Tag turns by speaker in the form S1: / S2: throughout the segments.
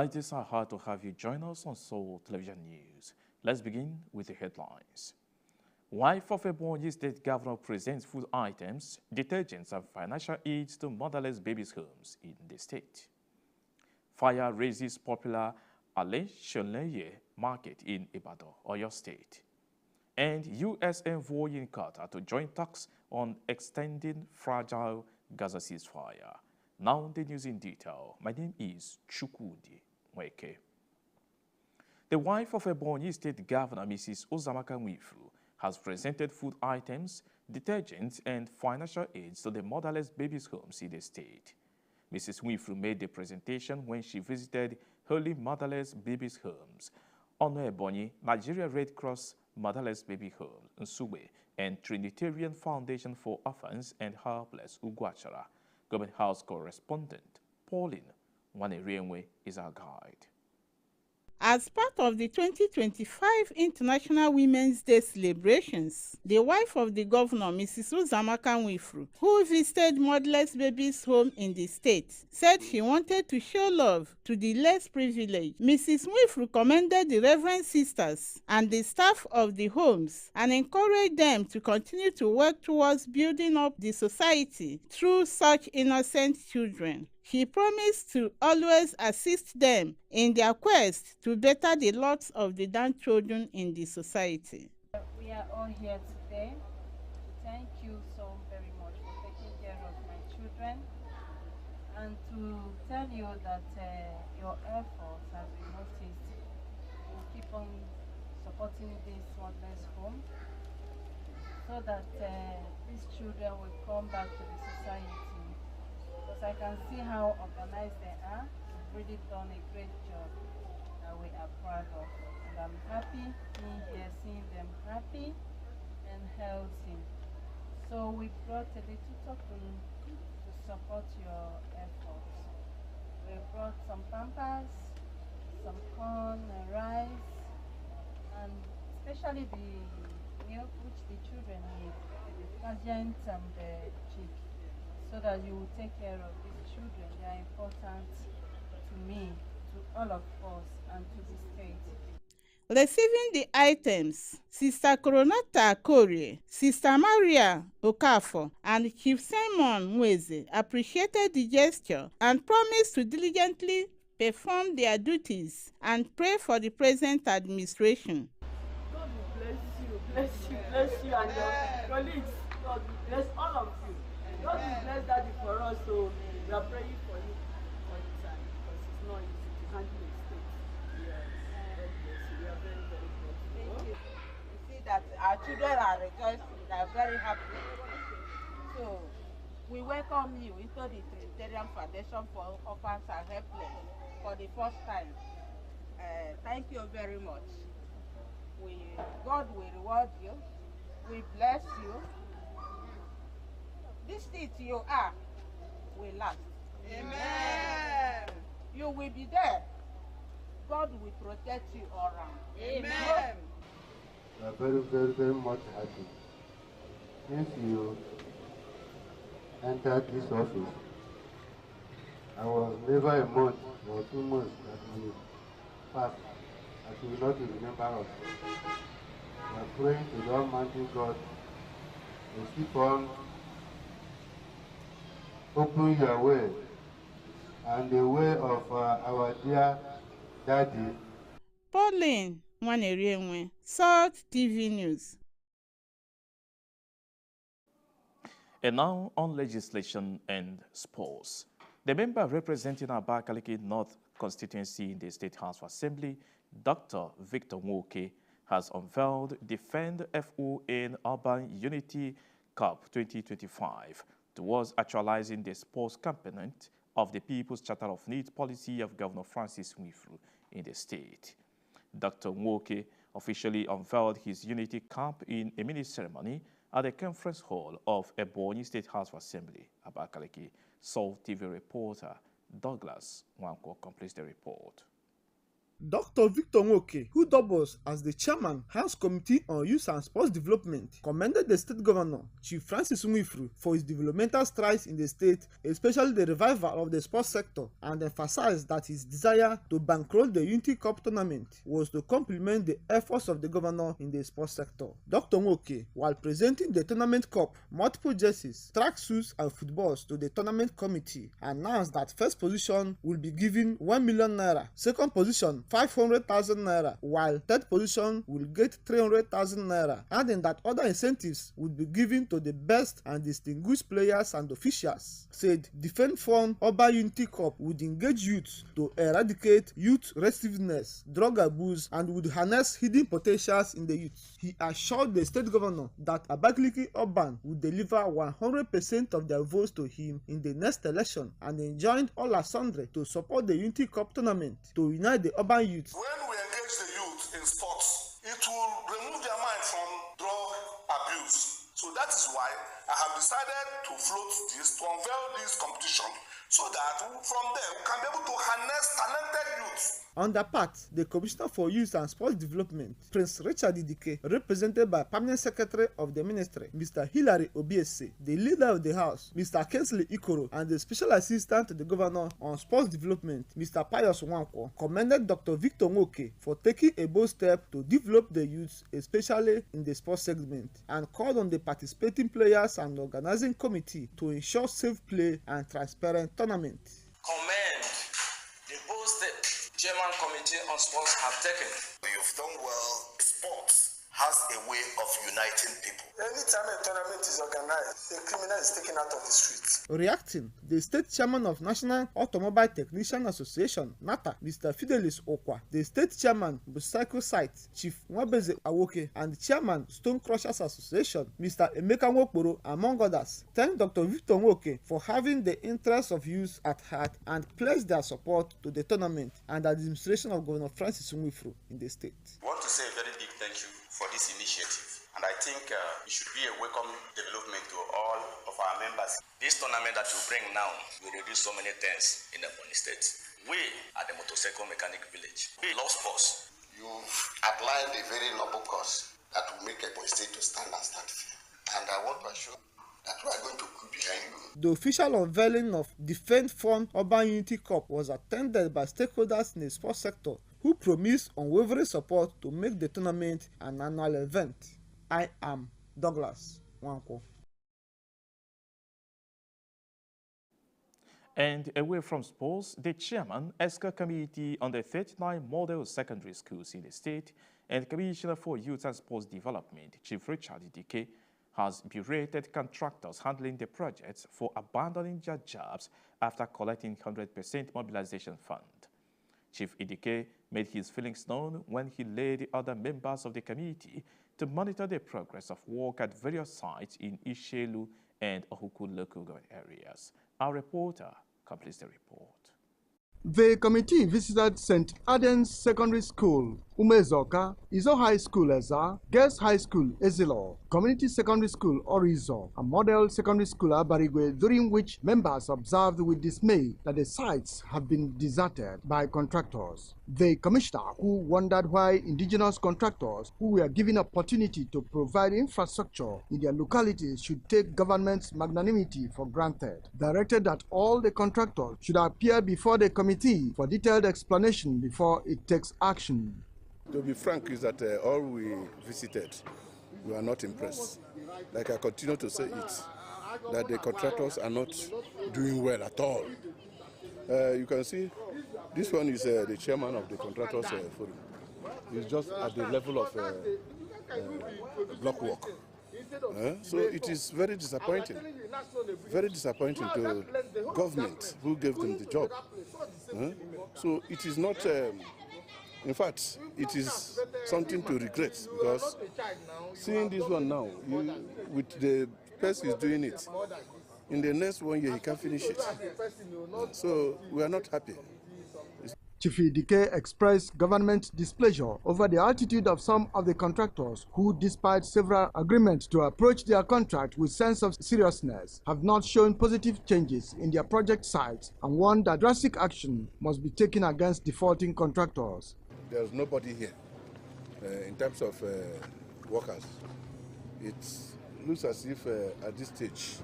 S1: Right, it's our heart to have you join us on Soul Television News. Let's begin with the headlines. Wife of Ebonyi State Governor presents food items, detergents, and financial aids to motherless babies' homes in the state. Fire raises popular Ale market in Ibadan, Oyo State. And U.S. envoy in Qatar to join talks on extending fragile Gaza ceasefire. Now the news in detail. My name is Chukwudi Mweke. The wife of Ebonyi State Governor, Mrs. Uzamaka Nwifuru, has presented food items, detergents, and financial aids to the motherless babies' homes in the state. Mrs. Nwifuru made the presentation when she visited Holy Motherless Babies' Homes, Ono Ebonyi, Nigeria Red Cross Motherless Baby Home, Nsugbe, and Trinitarian Foundation for Orphans and Helpless, Ugwachara. Government House correspondent Pauline Wanerienwe is our guide.
S2: As part of the 2025 International Women's Day celebrations, the wife of the governor, Mrs. Uzamaka Nwifuru, who visited motherless babies' home in the state, said she wanted to show love to the less privileged. Mrs. Nwifuru commended the Reverend Sisters and the staff of the homes and encouraged them to continue to work towards building up the society through such innocent children. She promised to always assist them in their quest to better the lots of the downtrodden in the society.
S3: We are all here today to thank you so very much for taking care of my children and to tell you that your efforts have been noticed. We'll keep on supporting this motherless home so that these children will come back to the society. Because I can see how organized they are. They've really done a great job that we are proud of. And I'm happy being here, seeing them happy and healthy. So we brought a little token to support your efforts. We brought some pampers, some corn and rice, and especially the milk which the children need, the detergent and the chick, so that you will take care of these children. They are important to me, to all of us, and to the state.
S2: Receiving the items, Sister Coronata Korie, Sister Maria Okafor, and Chief Simon Mweze appreciated the gesture and promised to diligently perform their duties and pray for the present administration.
S4: God will bless you, and your colleagues. God will bless all of you. God will bless Daddy for us, so we are praying for you all the time because it's not easy to handle a state. Yes, God bless you. We are very, very grateful.
S5: Thank you. You see that our children are rejoicing, they are very happy. So we welcome you into the Trinitarian Foundation for Orphans and Helpless for the first time. Thank you very much. God will reward you. We bless you. This state you are will last. Amen. You will be there. God will protect you all around. Amen.
S6: We are very, very, very much happy. Since you entered this office, I was never a month or 2 months that we passed that you will not remember us. We are praying to the Almighty God to keep on open your way and the way of our dear Daddy.
S2: Pauline Wanerienwe, Salt TV News.
S1: And now on legislation and sports. The member representing Abakaliki North constituency in the State House of Assembly, Dr. Victor Nwoke, has unveiled Defend FON Urban Unity Cup 2025 towards actualizing the sports component of the People's Charter of Needs policy of Governor Francis Nwifuru in the state. Dr. Nwoke officially unveiled his Unity Camp in a mini ceremony at the conference hall of Ebonyi State House of Assembly, Abakaliki. Soul TV reporter Douglas Wanko completes the report.
S7: Dr. Victor Nwoke, who doubles as the chairman, House Committee on Youth and Sports Development, commended the state governor, Chief Francis Nwifuru, for his developmental strides in the state, especially the revival of the sports sector, and emphasized that his desire to bankroll the Unity Cup tournament was to complement the efforts of the governor in the sports sector. Dr. Nwoke, while presenting the tournament cup, multiple jerseys, track suits, and footballs to the tournament committee, announced that first position will be given 1 million naira, second position 500,000 naira, while third position will get 300,000 naira, adding that other incentives would be given to the best and distinguished players and officials. Said Defend Fund Oba Unity Cup would engage youth to eradicate youth restiveness, drug abuse, and would harness hidden potentials in the youth. He assured the state governor that Abakaliki Urban would deliver 100% of their votes to him in the next election, and enjoined all assembly to support the Unity Cup tournament to unite the urban youth.
S8: When we engage the youth in sports, it will remove their mind from drug abuse. So that is why I have decided to float this, to unveil this competition, so that from there we can be able to harness talented youth.
S7: On their part, the Commissioner for Youth and Sports Development, Prince Richard Idike, represented by Permanent Secretary of the Ministry, Mr. Hilary Obiese, the leader of the House, Mr. Kensley Ikoro, and the Special Assistant to the Governor on Sports Development, Mr. Pius Nwankwo, commended Dr. Victor Nwoke for taking a bold step to develop the youth, especially in the sports segment, and called on the participating players and organizing committee to ensure safe play and transparent tournament.
S9: Commend the bold step Chairman Committee on Sports have taken.
S8: You've done well. Sports has a way of uniting people. Anytime a tournament is organized, a criminal is taken out of the streets.
S7: Reacting, the state chairman of National Automobile Technician Association, NATA, Mr. Fidelis Okwa, the state chairman, Bucycle Site, Chief Nwabeze Awoke, and chairman, Stone Crushers Association, Mr. Emeka Nwokporo, among others, thanked Dr. Victor Nwoke for having the interests of youth at heart and pledged their support to the tournament and the administration of Governor Francis Nwifuru in the state.
S9: I want to say a very big thank you for this initiative, and I think it should be a welcome development to all of our members. This tournament that you bring now will reduce so many things in the Ebonyi State. We are the motorcycle mechanic village. We love sports.
S8: You've outlined a very noble cause that will make Ebonyi State to stand and stand firm. And I want to assure that we are going to be behind you.
S7: The official unveiling of Defend Fund Urban Unity Cup was attended by stakeholders in the sports sector, who promised unwavering support to make the tournament an annual event. I am Douglas Nwankwo.
S1: And away from sports, the chairman, ESCA Committee on the 39 model secondary schools in the state and Commissioner for Youth and Sports Development, Chief Richard Idike, has berated contractors handling the projects for abandoning their jobs after collecting 100% mobilization fund. Chief Idike made his feelings known when he led other members of the committee to monitor the progress of work at various sites in Ishelu and Ohuku local government areas. Our reporter completes the report.
S10: The committee visited St. Aidan's Secondary School, Umezoka, Izo High School Eza, Girls High School Ezilo, Community Secondary School Orizo, and Model Secondary School Abarigwe, during which members observed with dismay that the sites have been deserted by contractors. The commissioner, who wondered why indigenous contractors who were given opportunity to provide infrastructure in their localities should take government's magnanimity for granted, directed that all the contractors should appear before the committee for detailed explanation before it takes action.
S11: To be frank, is that all we visited, we are not impressed. Like I continue to say it, that the contractors are not doing well at all. You can see, this one is the chairman of the contractors forum. He's just at the level of block work. So it is very disappointing to government who gave them the job. So it is not, in fact, it is something to regret, because seeing this one now, with the person who is doing it, in the next 1 year he can finish it. So we are not happy.
S10: Chief Idike expressed government displeasure over the attitude of some of the contractors who, despite several agreements to approach their contract with sense of seriousness, have not shown positive changes in their project sites, and warned that drastic action must be taken against defaulting contractors.
S11: there's nobody here. In terms of workers, it looks as if at this stage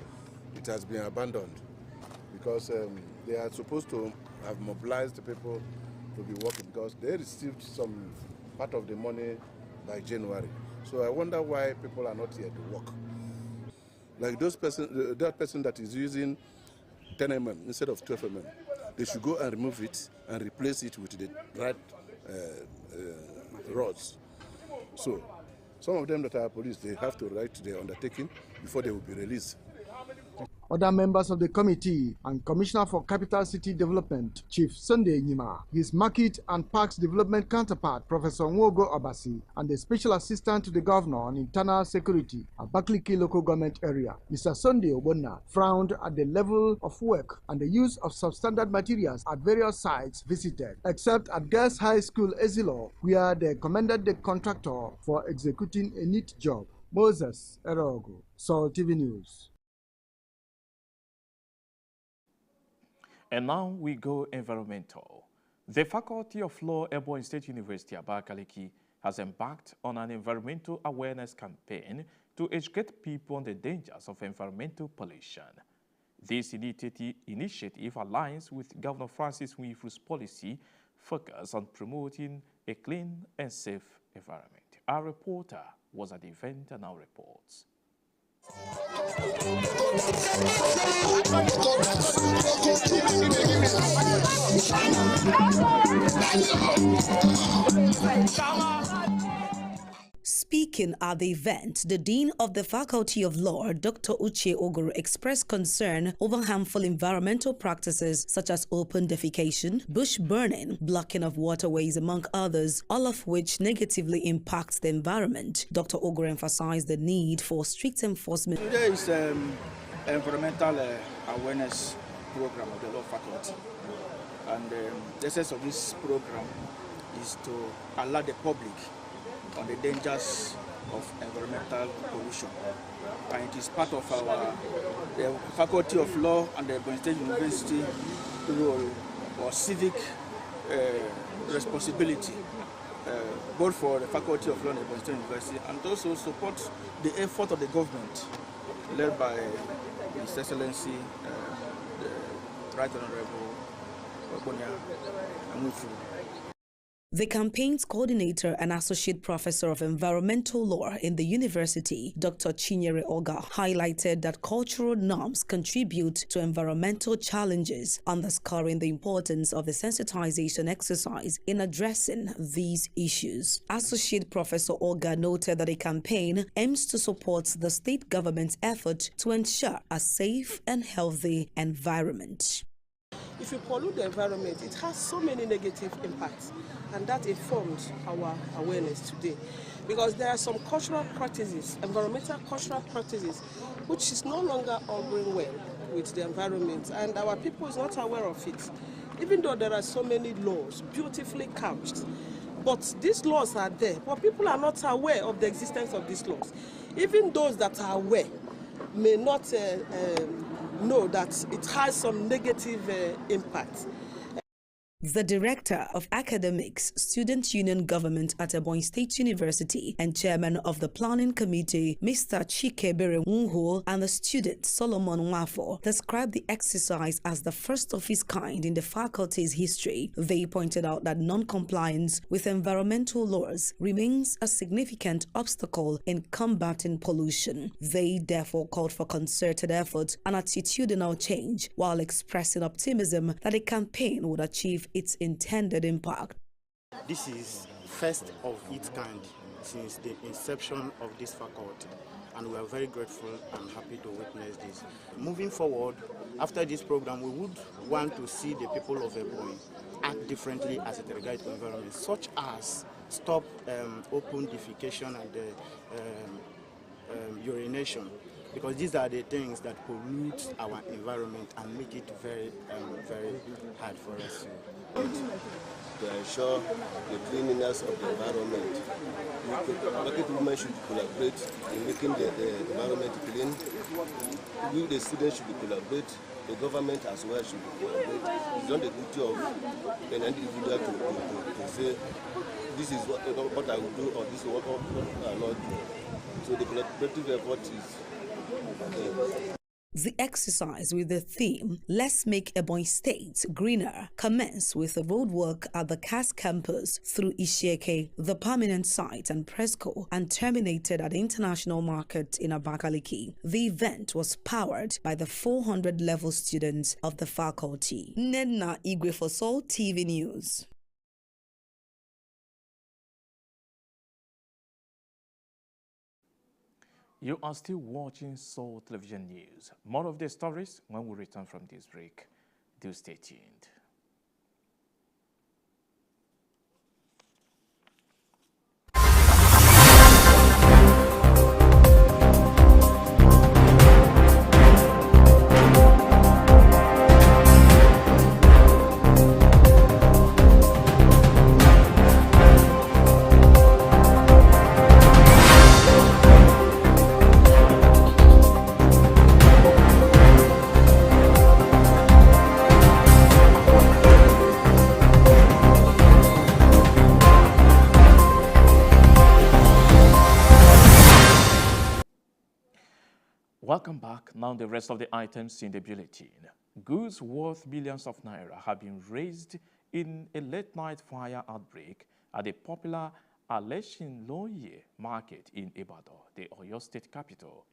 S11: it has been abandoned because they are supposed to have mobilized the people to be working because they received some part of the money by January. So I wonder why people are not here to work. Like that person that is using 10 mm instead of 12 mm, they should go and remove it and replace it with the right rods. So some of them that are police, they have to write the undertaking before they will be released.
S10: Other members of the committee and Commissioner for Capital City Development, Chief Sunday Nyima, his Market and Parks Development counterpart, Professor Nwogo Obasi, and the Special Assistant to the Governor on Internal Security at Abakaliki Local Government Area, Mr. Sunday Obonna, frowned at the level of work and the use of substandard materials at various sites visited, except at Girls High School Ezilo, where they commended the contractor for executing a neat job. Moses Erogo, Sol TV News.
S1: And now we go environmental. The Faculty of Law, Ebonyi State University, Abakaliki, has embarked on an environmental awareness campaign to educate people on the dangers of environmental pollution. This initiative aligns with Governor Francis Nwifru's policy focused on promoting a clean and safe environment. Our reporter was at the event and now reports.
S12: Speaking at the event, the Dean of the Faculty of Law, Dr. Uche Oguru, expressed concern over harmful environmental practices such as open defecation, bush burning, blocking of waterways, among others, all of which negatively impacts the environment. Dr. Oguru emphasized the need for strict enforcement.
S13: Today is environmental awareness program of the Law Faculty. And the essence of this program is to alert the public on the dangers of environmental pollution. And it is part of the Faculty of Law and the Ebonyi State University role or civic responsibility, both for the Faculty of Law and the Ebonyi State University, and also support the effort of the government led by His Excellency, the Right Honorable Ebonyi.
S12: The campaign's coordinator and associate professor of environmental law in the university, Dr. Chinyere Oga, highlighted that cultural norms contribute to environmental challenges, underscoring the importance of the sensitization exercise in addressing these issues. Associate Professor Oga noted that the campaign aims to support the state government's effort to ensure a safe and healthy environment.
S4: If you pollute the environment, it has so many negative impacts, and that informs our awareness today. Because there are some cultural practices, environmental cultural practices, which is no longer auguring well with the environment, and our people is not aware of it. Even though there are so many laws, beautifully couched, but these laws are there, but people are not aware of the existence of these laws. Even those that are aware may not know that it has some negative impact.
S12: The Director of Academics, Student Union Government at Ebonyi State University and Chairman of the Planning Committee, Mr. Chikebere Nwuho, and the student Solomon Nwafo described the exercise as the first of its kind in the faculty's history. They pointed out that non-compliance with environmental laws remains a significant obstacle in combating pollution. They therefore called for concerted effort and attitudinal change while expressing optimism that the campaign would achieve its intended impact.
S14: This is first of its kind since the inception of this faculty, and we are very grateful and happy to witness this. Moving forward, after this program, we would want to see the people of Ebonyi act differently as it regards the environment, such as stop open defecation and urination, because these are the things that pollute our environment and make it very, very hard for us
S15: to ensure the cleanliness of the environment. Market women should collaborate in making the environment clean. we the students should collaborate, the government as well should collaborate. It's not the duty of an individual to say this is what I will do or this is what I will not do. So the collaborative effort is
S12: The exercise with the theme, Let's Make Ebonyi State Greener, commenced with the roadwork at the CAS campus through Ishieke, the permanent site and Presco, and terminated at the International Market in Abakaliki. The event was powered by the 400-level students of the faculty. Nedna Igwe for Soul TV News.
S1: You are still watching Soul Television News. More of the stories when we return from this break. Do stay tuned. Welcome back. Now the rest of the items in the bulletin. Goods worth millions of naira have been raised in a late-night fire outbreak at the popular Aleshinloye market in Ibadan, the Oyo State capital.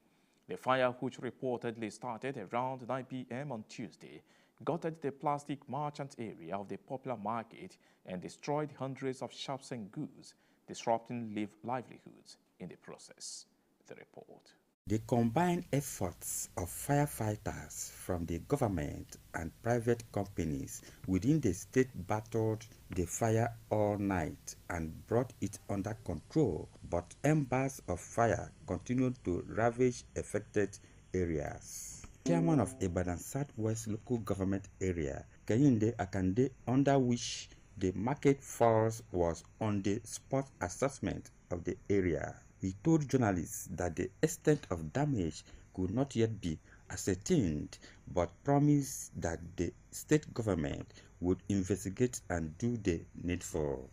S1: The fire, which reportedly started around 9 p.m. on Tuesday, gutted the plastic merchant area of the popular market and destroyed hundreds of shops and goods, disrupting livelihoods in the process. The report.
S16: The combined efforts of firefighters from the government and private companies within the state battled the fire all night and brought it under control, but embers of fire continued to ravage affected areas. Chairman of Ibadan Southwest Local Government Area, Kehinde Akande, under which the market falls, was on the spot assessment of the area. He told journalists that the extent of damage could not yet be ascertained, but promised that the state government would investigate and do the needful.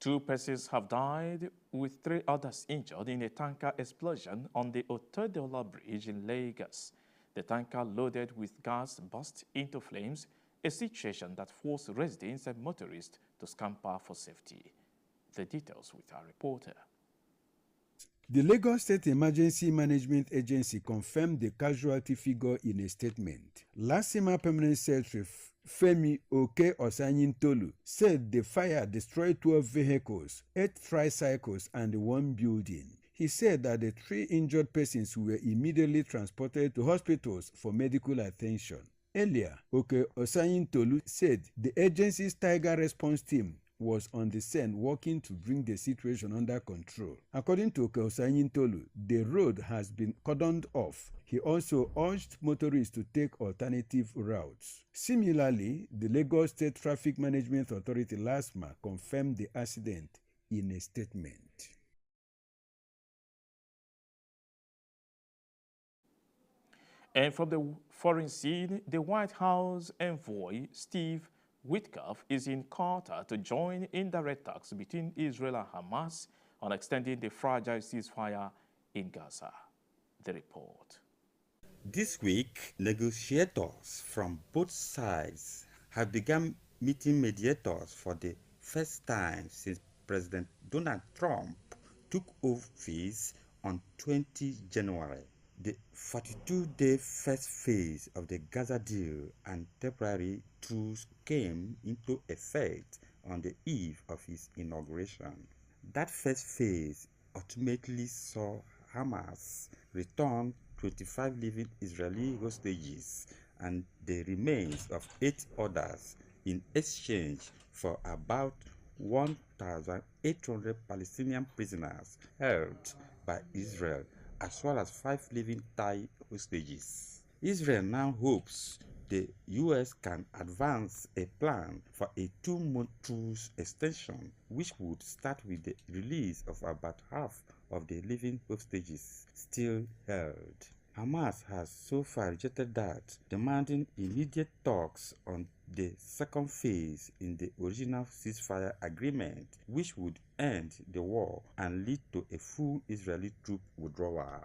S1: 2 persons have died, with 3 others injured in a tanker explosion on the Otedola Bridge in Lagos. The tanker loaded with gas burst into flames, a situation that forced residents and motorists to scamper for safety. The details with our reporter.
S17: The Lagos State Emergency Management Agency confirmed the casualty figure in a statement. Lasima Permanent Secretary Femi Oke Osanyintolu said the fire destroyed 12 vehicles, 8 tricycles, and 1 building. He said that the 3 injured persons were immediately transported to hospitals for medical attention. Earlier, Oke Osanyintolu said the agency's Tiger Response Team was on the scene working to bring the situation under control. According to Osanyintolu, the road has been cordoned off. He also urged motorists to take alternative routes. Similarly, the Lagos State Traffic Management Authority LASMA confirmed the accident in a statement.
S1: And from the foreign scene, the White House envoy Steve Witkoff is in Qatar to join in direct talks between Israel and Hamas on extending the fragile ceasefire in Gaza. The report.
S16: This week, negotiators from both sides have begun meeting mediators for the first time since President Donald Trump took office on 20 January. The 42-day first phase of the Gaza deal and temporary truce came into effect on the eve of his inauguration. That first phase ultimately saw Hamas return 25 living Israeli hostages and the remains of 8 others in exchange for about 1,800 Palestinian prisoners held by Israel, as well as 5 living Thai hostages. Israel now hopes the U.S. can advance a plan for a 2-month truce extension, which would start with the release of about half of the living hostages still held. Hamas has so far rejected that, demanding immediate talks on the second phase in the original ceasefire agreement, which would end the war and lead to a full Israeli troop withdrawal.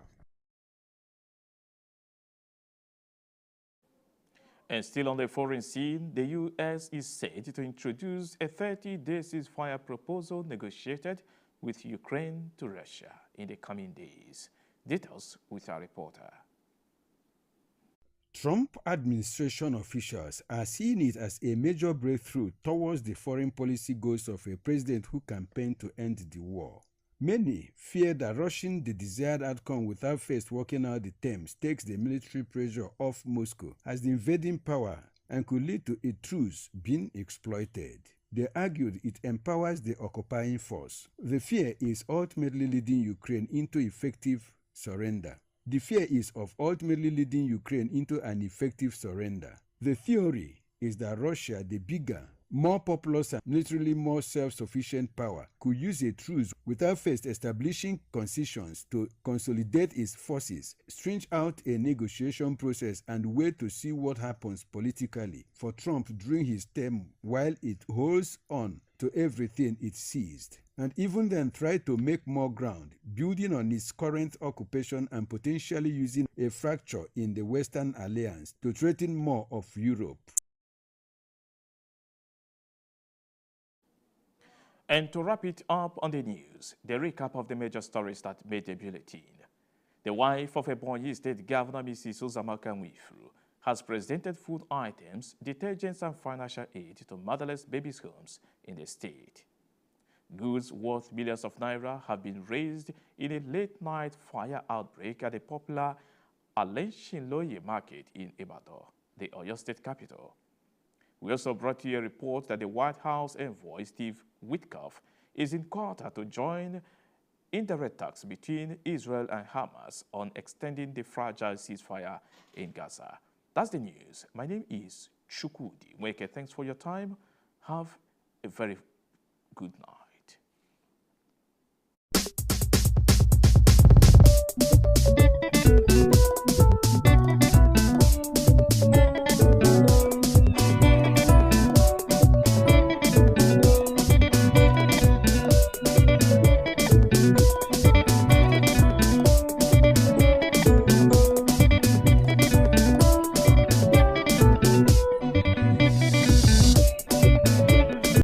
S1: And still on the foreign scene, the U.S. is said to introduce a 30-day ceasefire proposal negotiated with Ukraine to Russia in the coming days. Details with our reporter.
S17: Trump administration officials are seeing it as a major breakthrough towards the foreign policy goals of a president who campaigned to end the war. Many fear that rushing the desired outcome without first working out the terms takes the military pressure off Moscow as the invading power and could lead to a truce being exploited. They argued it empowers the occupying force. The fear is ultimately leading Ukraine into effective surrender. The fear is of ultimately leading Ukraine into an effective surrender. The theory is that Russia, the bigger, more populous and militarily more self-sufficient power, could use a truce without first establishing concessions to consolidate its forces, stretch out a negotiation process, and wait to see what happens politically for Trump during his term while it holds on to everything it seized, and even then try to make more ground, building on its current occupation and potentially using a fracture in the Western alliance to threaten more of Europe.
S1: And to wrap it up on the news, the recap of the major stories that made the bulletin. The wife of Ebonyi State Governor Mrs. Uzamaka Nwifuru has presented food items, detergents and financial aid to motherless babies' homes in the state. Goods worth millions of naira have been raised in a late-night fire outbreak at the popular Alenshinloye market in Ibadan, the Oyo State capital. We also brought you a report that the White House envoy, Steve Witkoff, is in Qatar to join indirect talks between Israel and Hamas on extending the fragile ceasefire in Gaza. That's the news. My name is Chukwudi Mweke. Thanks for your time. Have a very good night.